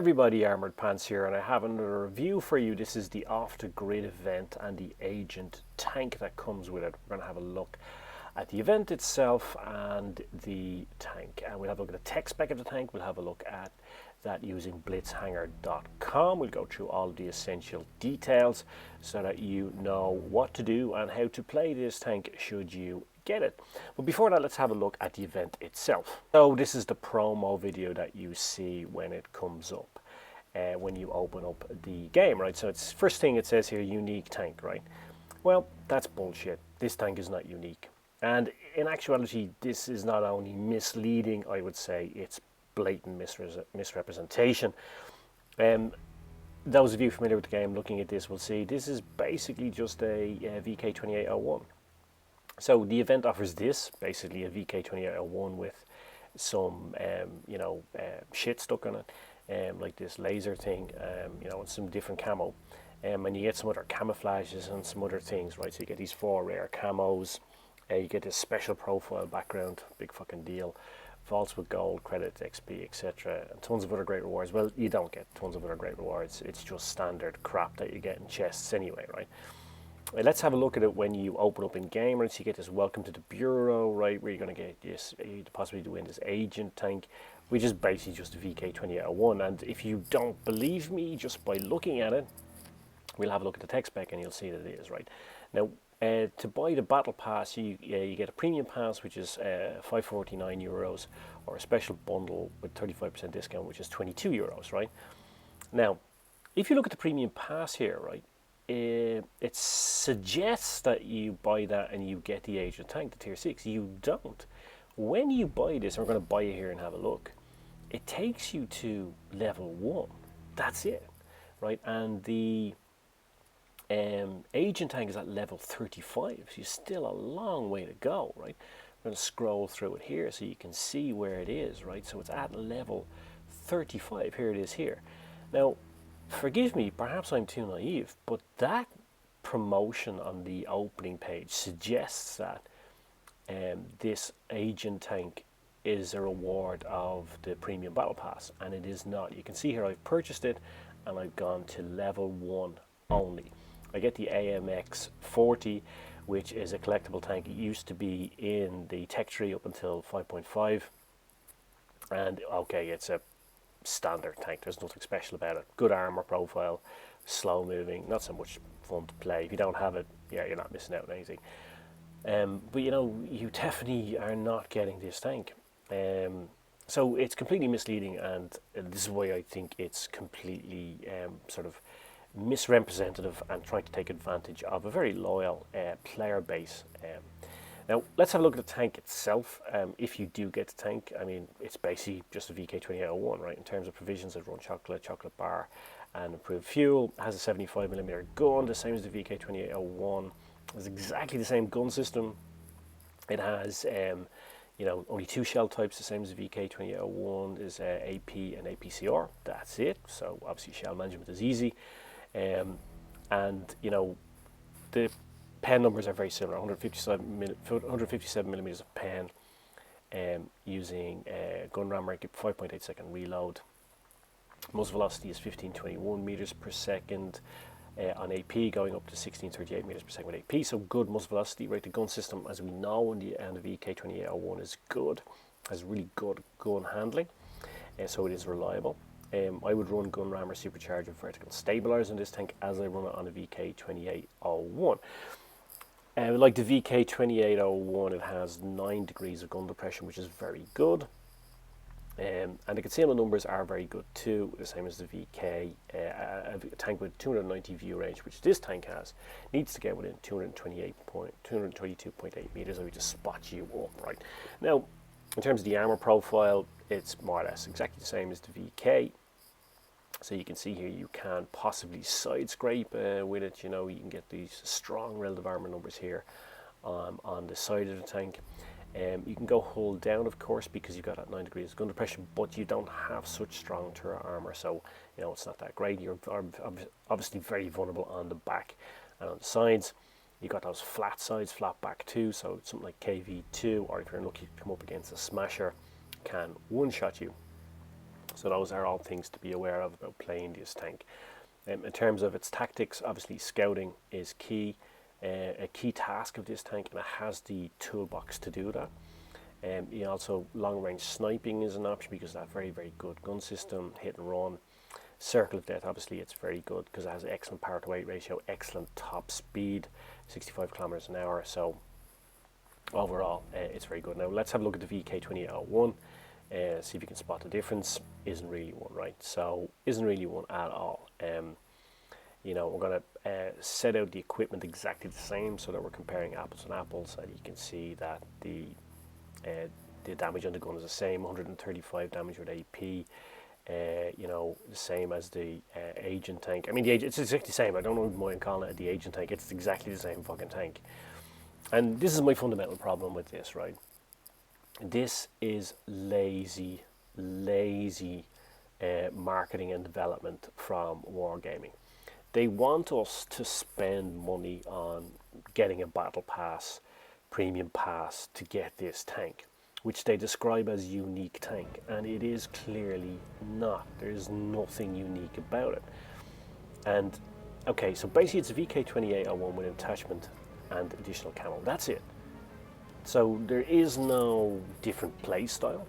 Everybody, Armored Pants here, and I have another review for you. This is the Off the Grid event and the Agent tank that comes with it. We're going to have a look at the event itself and the tank, and we'll have a look at the tech spec of the tank. We'll have a look at that using blitzhanger.com. We'll go through all the essential details so that you know what to do and how to play this tank should you get it. But before that, let's have a look at the event itself. So this is the promo video that you see when it comes up, when you open up the game, right? So it's first thing it says here, unique tank, right? Well, that's bullshit. This tank is not unique. And in actuality, this is not only misleading, I would say, it's blatant misrepresentation. Those of you familiar with the game looking at this will see this is basically just a VK2801. So the event offers this, basically a VK2801 with some, shit stuck on it, like this laser thing, and some different camo. And you get some other camouflages and some other things, right? So you get these 4 rare camos, you get this special profile background, big fucking deal, vaults with gold, credit, XP, etc. And tons of other great rewards. Well, you don't get tons of other great rewards. It's just standard crap that you get in chests anyway, right? Let's have a look at it when you open up in game, right? So you get this welcome to the bureau, right, where you're going to get this, possibly to win this agent tank, which is basically just a VK2801. And if you don't believe me just by looking at it, we'll have a look at the tech spec and you'll see that it is, right? Now, to buy the battle pass, you get a premium pass, which is €549, or a special bundle with 35% discount, which is €22, right? Now, if you look at the premium pass here, right, it suggests that you buy that and you get the agent tank, the tier 6. You don't. When you buy this, and we're going to buy it here and have a look, it takes you to level 1. That's it, right? And the agent tank is at level 35, so you're still a long way to go, right? I'm going to scroll through it here so you can see where it is, right? So it's at level 35. Here it is here. Now, forgive me, perhaps I'm too naive, but that promotion on the opening page suggests that this agent tank is a reward of the premium battle pass, and it is not. You can see here I've purchased it and I've gone to level 1 only. I get the AMX 40, which is a collectible tank. It used to be in the tech tree up until 5.5, and okay, it's a standard tank. There's nothing special about it. Good armor profile, slow moving, not so much fun to play. If you don't have it, yeah, you're not missing out on anything. But you definitely are not getting this tank. So it's completely misleading, and this is why I think it's completely sort of misrepresentative and trying to take advantage of a very loyal player base. Now, let's have a look at the tank itself. If you do get the tank, I mean, it's basically just a VK2801, right? In terms of provisions, it runs chocolate bar, and improved fuel. It has a 75mm gun, the same as the VK2801. It's exactly the same gun system. It has, only 2 shell types, the same as the VK2801, is AP and APCR. That's it. So obviously shell management is easy. And the pen numbers are very similar. 157 millimeters of pen, using gun ram rate, 5.8 second reload. Muzzle velocity is 1521 meters per second on AP, going up to 1638 meters per second with AP. So good muzzle velocity, right? The gun system, as we know, in the VK2801 is good, has really good gun handling, so it is reliable. I would run gun rammer supercharger vertical stabilizer in this tank as I run it on the VK2801. Like the VK2801, it has 9 degrees of gun depression, which is very good. And the concealment numbers are very good too, the same as the VK. A tank with 290 view range, which this tank has, needs to get within 222.8 meters, so we just spot you up, right? Now, in terms of the armor profile, it's more or less exactly the same as the VK. So you can see here you can possibly side scrape with it. You can get these strong relative armor numbers here on the side of the tank. You can go hold down, of course, because you've got that 9 degrees gun depression, but you don't have such strong turret armor, so it's not that great. You're obviously very vulnerable on the back and on the sides. You've got those flat sides, flat back too, so something like KV2, or if you're lucky to come up against a smasher, can one-shot you. So those are all things to be aware of about playing this tank. In terms of its tactics, obviously scouting is key, a key task of this tank, and it has the toolbox to do that. Also, long-range sniping is an option because that very, very good gun system, hit and run. Circle of Death, obviously, it's very good because it has excellent power to weight ratio, excellent top speed, 65 kilometers an hour. So overall, it's very good. Now let's have a look at the VK2801. See if you can spot the difference. Isn't really one, right? So isn't really one at all. We're going to set out the equipment exactly the same so that we're comparing apples and apples, and you can see that the damage on the gun is the same, 135 damage with AP. The same as the agent tank. I mean, it's exactly the same. I don't know why I'm calling it the agent tank. It's exactly the same fucking tank. And this is my fundamental problem with this, right? This is lazy marketing and development from Wargaming. They want us to spend money on getting a battle pass, premium pass to get this tank, which they describe as unique tank, and it is clearly not. There's nothing unique about it. And okay, so basically it's a VK2801 with attachment and additional camo. That's it. So there is no different play style.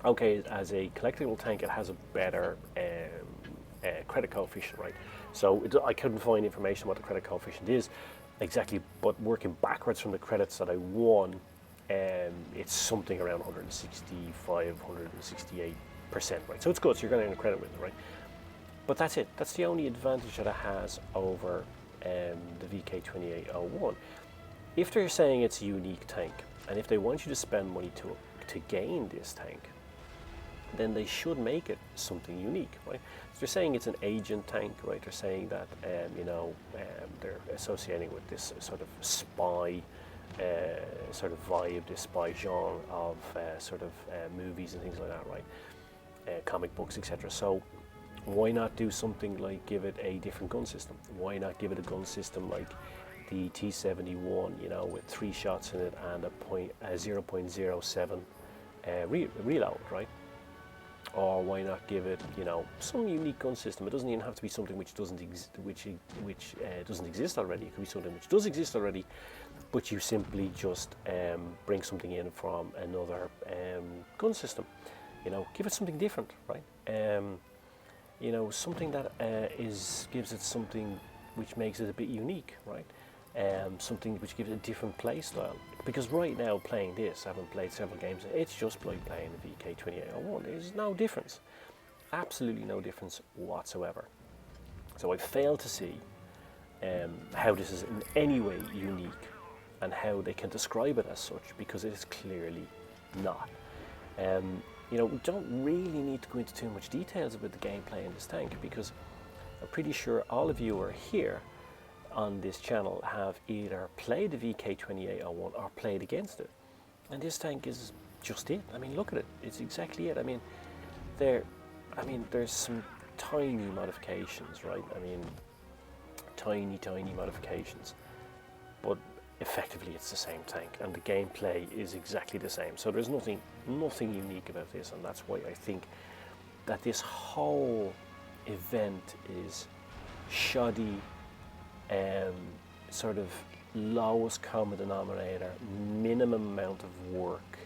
Okay, as a collectible tank, it has a better credit coefficient, right? So I couldn't find information what the credit coefficient is exactly, but working backwards from the credits that I won, it's something around 165, 168%, right? So it's good, so you're going to earn a credit with it, right? But that's it. That's the only advantage that it has over the VK2801. If they're saying it's a unique tank, and if they want you to spend money to gain this tank, then they should make it something unique, right? So they're saying it's an agent tank, right? They're saying that, they're associating with this sort of spy sort of vibe, this spy genre of movies and things like that, right? Comic books, etc. So why not do something like give it a different gun system? Why not give it a gun system like the T71, with 3 shots in it and a 0.07 reload, right? Or why not give it, some unique gun system? It doesn't even have to be something which doesn't doesn't exist already. It could be something which does exist already, but you simply just bring something in from another gun system. Give it something different, right? Something that gives it something which makes it a bit unique, right? Something which gives it a different play style. Because right now, playing this, I haven't played several games, it's just like playing the VK2801. There's no difference. Absolutely no difference whatsoever. So I fail to see how this is in any way unique and how they can describe it as such, because it is clearly not. We don't really need to go into too much details about the gameplay in this tank, because I'm pretty sure all of you are here on this channel have either played the VK2801 or played against it. And this tank is just it. I mean, look at it. It's exactly it. I mean, there's some tiny modifications, right? I mean, tiny modifications. But effectively it's the same tank, and the gameplay is exactly the same. So there's nothing unique about this, and that's why I think that this whole event is shoddy, sort of lowest common denominator, minimum amount of work,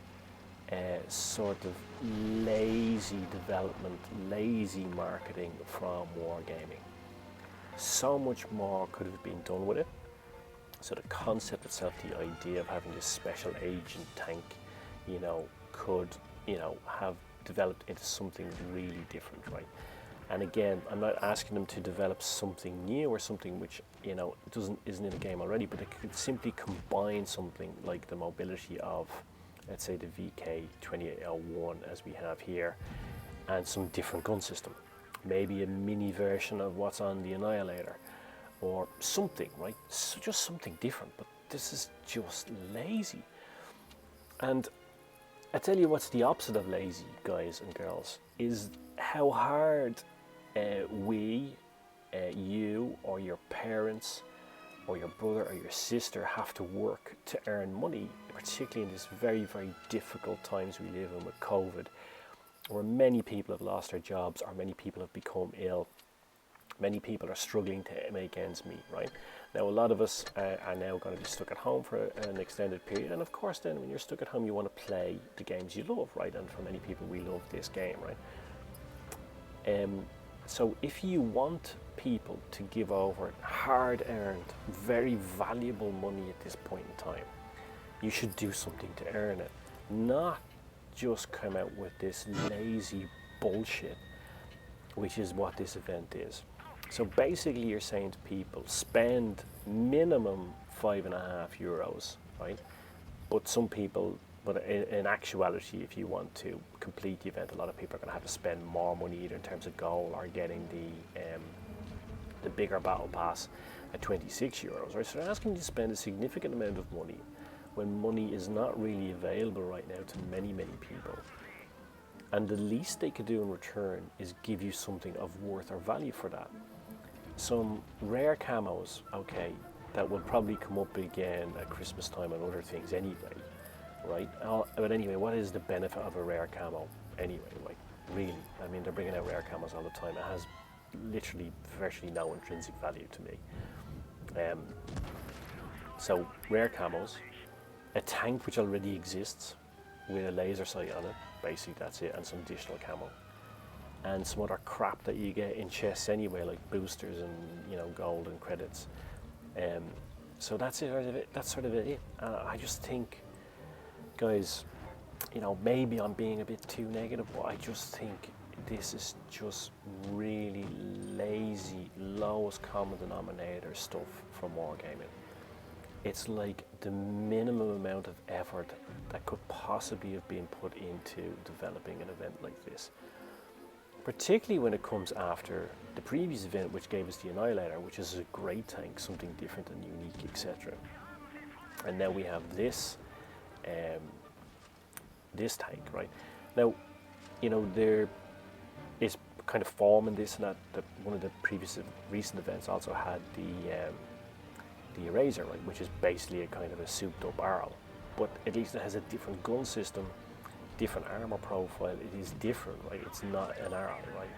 sort of lazy development, lazy marketing from Wargaming. So much more could have been done with it. So the concept itself, the idea of having this special agent tank, could, have developed into something really different, right? And again, I'm not asking them to develop something new or something which, isn't in the game already, but they could simply combine something like the mobility of, let's say, the VK2801 as we have here, and some different gun system. Maybe a mini version of what's on the Annihilator, or something, right? So just something different, but this is just lazy. And I tell you what's the opposite of lazy, guys and girls, is how hard you or your parents or your brother or your sister have to work to earn money, particularly in this very, very difficult times we live in with COVID, where many people have lost their jobs or many people have become ill. Many people are struggling to make ends meet, right? Now, a lot of us are now going to be stuck at home for an extended period. And of course, then when you're stuck at home, you want to play the games you love, right? And for many people, we love this game, right? So if you want people to give over hard-earned, very valuable money at this point in time, you should do something to earn it, not just come out with this lazy bullshit, which is what this event is. So basically you're saying to people, spend minimum €5.50, right? But some people, but in actuality, if you want to complete the event, a lot of people are going to have to spend more money either in terms of gold or getting the bigger battle pass at €26, right? So they're asking you to spend a significant amount of money when money is not really available right now to many, many people. And the least they could do in return is give you something of worth or value for that. Some rare camos, okay, that will probably come up again at Christmas time and other things anyway, right? But anyway, what is the benefit of a rare camo anyway? Like, really? I mean, they're bringing out rare camos all the time. It has literally virtually no intrinsic value to me. So, rare camos, a tank which already exists with a laser sight on it, basically that's it, and some additional camo. And some other crap that you get in chests anyway, like boosters and, you know, gold and credits. So that's it. That's sort of it. I just think, guys, you know, maybe I'm being a bit too negative, but I just think this is just really lazy, lowest common denominator stuff from wargaming. It's like the minimum amount of effort that could possibly have been put into developing an event like this. Particularly when it comes after the previous event, which gave us the Annihilator, which is a great tank, something different and unique, etc. And now we have this tank, right? Now, you know, there is kind of form in this, and that one of the recent events also had the Eraser, right, which is basically a kind of a souped up Arl, but at least it has a different gun system, different armor profile. It is different, right? It's not an Arl, right?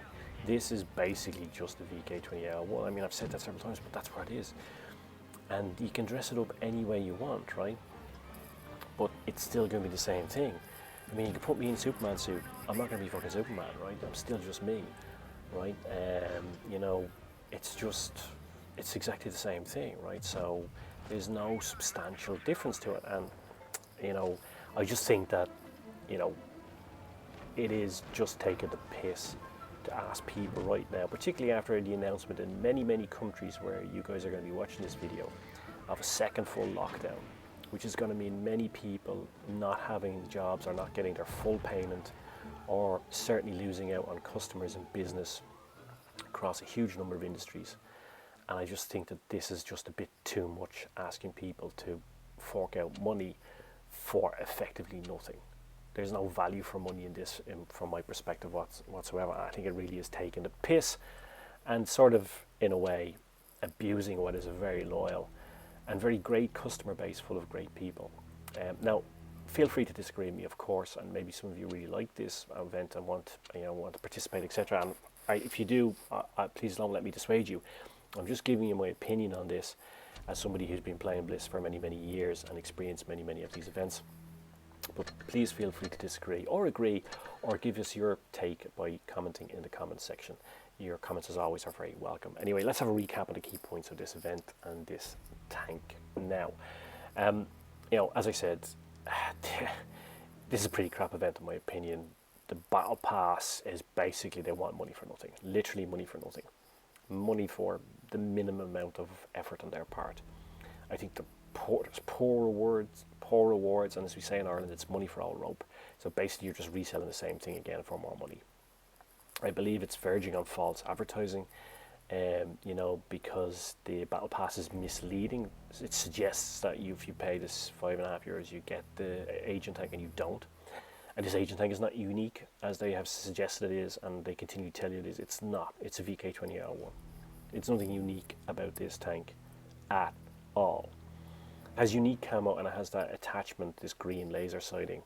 This is basically just a VK20L1. I mean, I've said that several times, but that's what it is. And you can dress it up any way you want, right? But it's still going to be the same thing. I mean, you can put me in Superman suit. I'm not going to be fucking Superman, right? I'm still just me, right? You know, it's exactly the same thing, right? So there's no substantial difference to it. And, you know, I just think that, you know, it is just taking the piss to ask people right now, particularly after the announcement in many, many countries where you guys are going to be watching this video, of a second full lockdown, which is going to mean many people not having jobs or not getting their full payment, or certainly losing out on customers and business across a huge number of industries. And I just think that this is just a bit too much, asking people to fork out money for effectively nothing. There's no value for money in this, from my perspective whatsoever. I think it really is taking the piss and sort of, in a way, abusing what is a very loyal and very great customer base full of great people. Now, feel free to disagree with me, of course, and maybe some of you really like this event and want to participate, etc. And if you do, please don't let me dissuade you. I'm just giving you my opinion on this as somebody who's been playing Blitz for many, many years and experienced many, many of these events. But please feel free to disagree or agree, or give us your take by commenting in the comments section. Your comments, as always, are very welcome. Anyway, let's have a recap of the key points of this event and this tank now. You know, as I said, this is a pretty crap event in my opinion. The battle pass is basically, they want money for nothing, literally money for nothing, money for the minimum amount of effort on their part. I think there's poor rewards, and as we say in Ireland, it's money for all rope. So basically you're just reselling the same thing again for more money. I believe it's verging on false advertising, you know, because the battle pass is misleading. It suggests that if you pay this €5.50, you get the agent tank, and you don't. And this agent tank is not unique, as they have suggested it is, and they continue to tell you it is. It's not. It's a VK20L1. It's nothing unique about this tank at all. It has unique camo, and it has that attachment, this green laser sighting.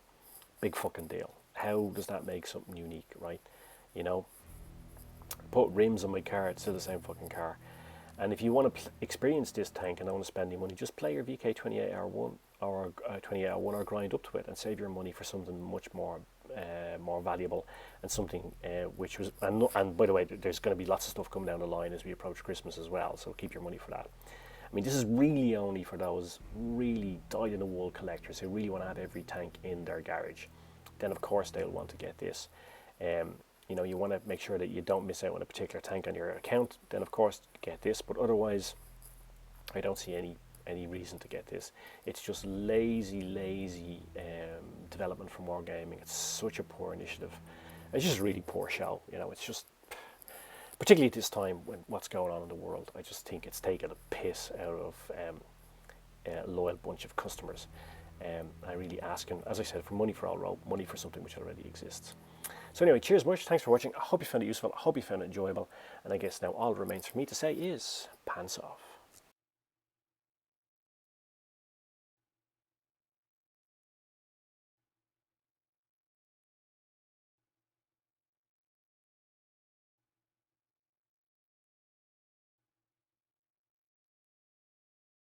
Big fucking deal. how does that make something unique, right? You know, put rims on my car, it's still the same fucking car. And if you want to experience this tank and don't want to spend any money, just play your VK28R1 or 28R1 or grind up to it and save your money for something much more more valuable, and something which was, and by the way, there's going to be lots of stuff coming down the line as we approach Christmas as well, so keep your money for that. I mean, this is really only for those really dyed-in-the-wool collectors who really want to have every tank in their garage. Then of course they'll want to get this. You know, you want to make sure that you don't miss out on a particular tank on your account, then of course get this, but otherwise I don't see any reason to get this. It's just lazy development from Wargaming. It's such a poor initiative. It's just a really poor show. You know, it's just, particularly at this time when what's going on in the world, I just think it's taken a piss out of a loyal bunch of customers. I really asking, as I said, for money for all rope, money for something which already exists. So anyway, cheers much, thanks for watching. I hope you found it useful, I hope you found it enjoyable, and I guess now all that remains for me to say is pants off.